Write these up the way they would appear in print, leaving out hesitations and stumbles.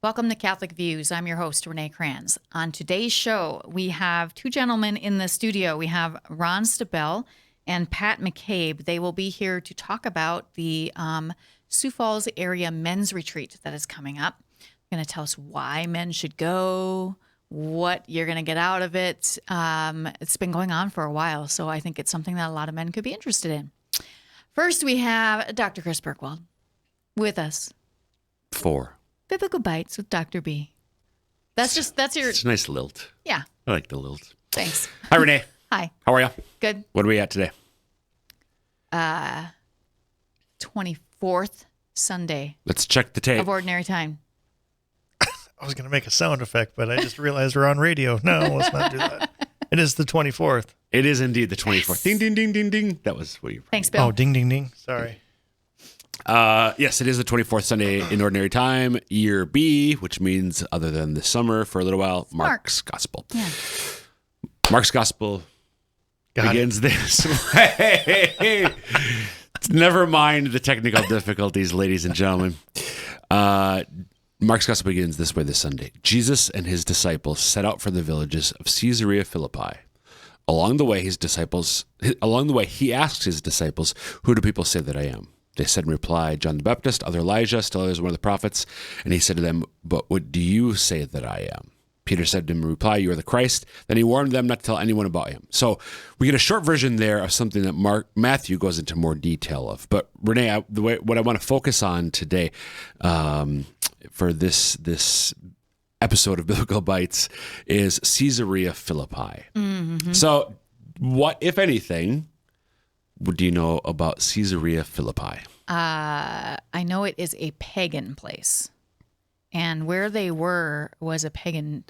Welcome to Catholic Views. I'm your host, Renee Kranz. On today's show, we have two gentlemen in the studio. We have Ron Stabell and Pat McCabe. They will be here to talk about the Sioux Falls area men's retreat that is coming up. They're going to tell us why men should go, what you're going to get out of it. It's been going on for a while, so I think it's something that a lot of men could be interested in. First, we have Dr. Chris Berkwald with us. 4. Biblical Bites with Dr. B. That's your... It's a nice lilt. Yeah. I like the lilt. Thanks. Hi, Renee. Hi. How are you? Good. What are we at today? 24th Sunday Let's check the tape. of Ordinary Time. I was going to make a sound effect, but I just realized we're on radio. No, let's not do that. It is the 24th. It is indeed the 24th. Yes. Ding, ding, ding, ding, ding. That was what you... Thanks, Bill. Oh, ding, ding, ding. Sorry. Yes, it is the 24th Sunday in Ordinary Time, year B, which means other than the summer for a little while, Mark's Gospel. Yeah. Mark's Gospel Got begins this way. Never mind the technical difficulties, ladies and gentlemen. Mark's Gospel begins this way this Sunday. Jesus and his disciples set out for the villages of Caesarea Philippi. Along the way, he asked his disciples, "Who do people say that I am?" They said in reply, "John the Baptist, other Elijah, still others one of the prophets." And he said to them, "But what do you say that I am?" Peter said to him in reply, "You are the Christ." Then he warned them not to tell anyone about him. So we get a short version there of something that Matthew goes into more detail of. But Renee, what I want to focus on today for this episode of Biblical Bites is Caesarea Philippi. Mm-hmm. So what, if anything, do you know about Caesarea Philippi? I know it is a pagan place. And where they were was a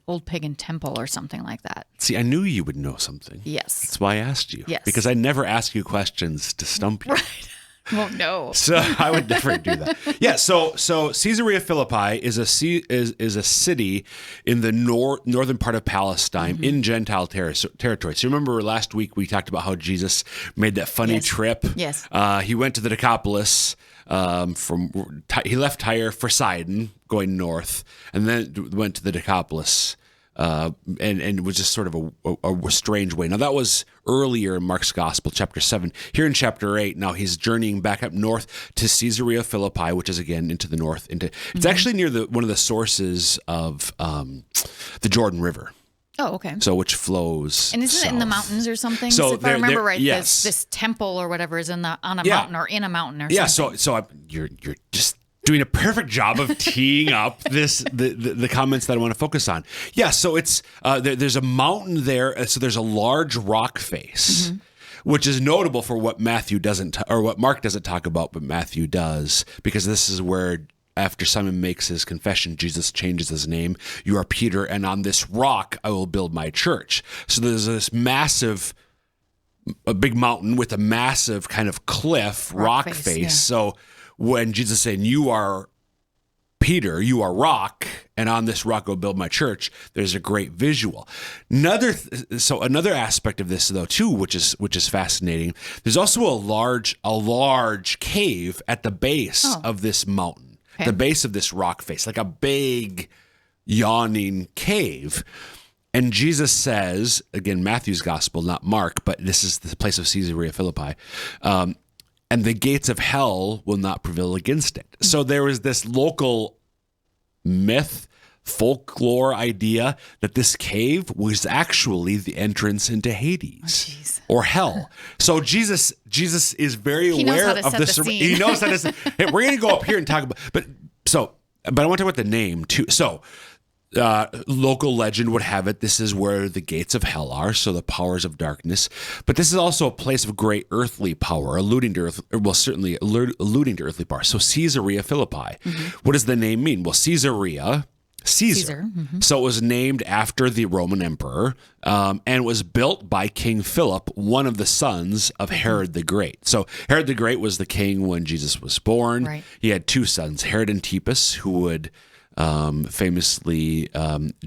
old pagan temple or something like that. See, I knew you would know something. Yes. That's why I asked you. Yes. Because I never ask you questions to stump you. Right. Well, no. So I would never do that. Yeah. So Caesarea Philippi is a city in the northern part of Palestine in Gentile territory. So remember last week we talked about how Jesus made that funny trip. Yes. He went to the Decapolis. He left Tyre for Sidon, going north, and then went to the Decapolis. And it was just sort of a strange way. Now, that was earlier in Mark's Gospel, chapter 7. Here in chapter 8, now he's journeying back up north to Caesarea Philippi, which is, again, into the north. It's actually near one of the sources of the Jordan River. Oh, okay. So which flows And isn't south. it in the mountains or something? So if I remember right, yes. this temple or whatever is on a mountain or in a mountain or something. So you're just doing a perfect job of teeing up the comments that I want to focus on. Yeah, so it's there's a mountain there, so there's a large rock face, which is notable for what Matthew doesn't or what Mark doesn't talk about, but Matthew does, because this is where, after Simon makes his confession, Jesus changes his name. "You are Peter, and on this rock I will build my church." So there's this a big mountain with a massive kind of cliff, rock face. Yeah. So when Jesus is saying, "You are Peter, you are rock, and on this rock I'll build my church," there's a great visual. Another aspect of this, though, too, which is fascinating. There's also a large cave at the base of this mountain. Okay. The base of this rock face, like a big yawning cave. And Jesus says, again, Matthew's gospel, not Mark, but this is the place of Caesarea Philippi, and the gates of hell will not prevail against it. So there was this local myth, folklore idea that this cave was actually the entrance into Hades or hell. So Jesus is very aware of this. He knows how to set. Hey, we're going to go up here and talk about, but I want to talk about the name too. So local legend would have it, this is where the gates of hell are, so the powers of darkness. But this is also a place of great earthly power, alluding to earthly power. So Caesarea Philippi. What does the name mean? Well, Caesarea, Caesar. So it was named after the Roman emperor, and was built by King Philip, one of the sons of Herod the Great. So Herod the Great was the king when Jesus was born. Right. He had two sons, Herod Antipas, who would famously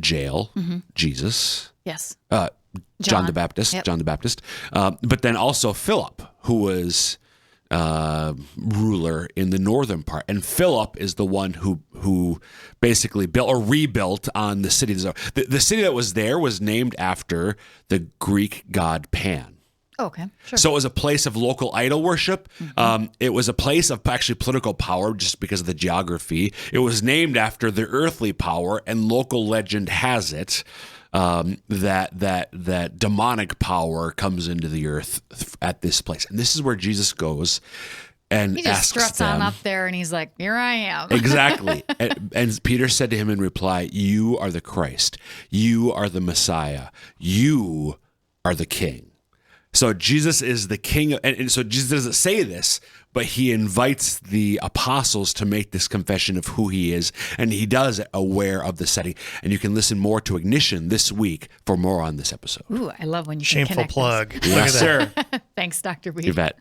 jail Jesus. Yes. John the Baptist. Yep. John the Baptist. But then also Philip, who was ruler in the northern part, and Philip is the one who basically built or rebuilt on the city. The city that was there was named after the Greek god Pan. Oh, okay, sure. So it was a place of local idol worship. It was a place of actually political power just because of the geography. It was named after the earthly power, and local legend has it that demonic power comes into the earth at this place. And this is where Jesus goes and He just asks struts them, on up there and he's like, here I am. Exactly. And Peter said to him in reply, "You are the Christ. You are the Messiah. You are the King." So Jesus is the King. And so Jesus doesn't say this, but he invites the apostles to make this confession of who he is. And he does it aware of the setting. And you can listen more to Ignition this week for more on this episode. Ooh, I love when you can Shameful connect plug. those. Look at that. Sir. Thanks, Dr. B. You bet.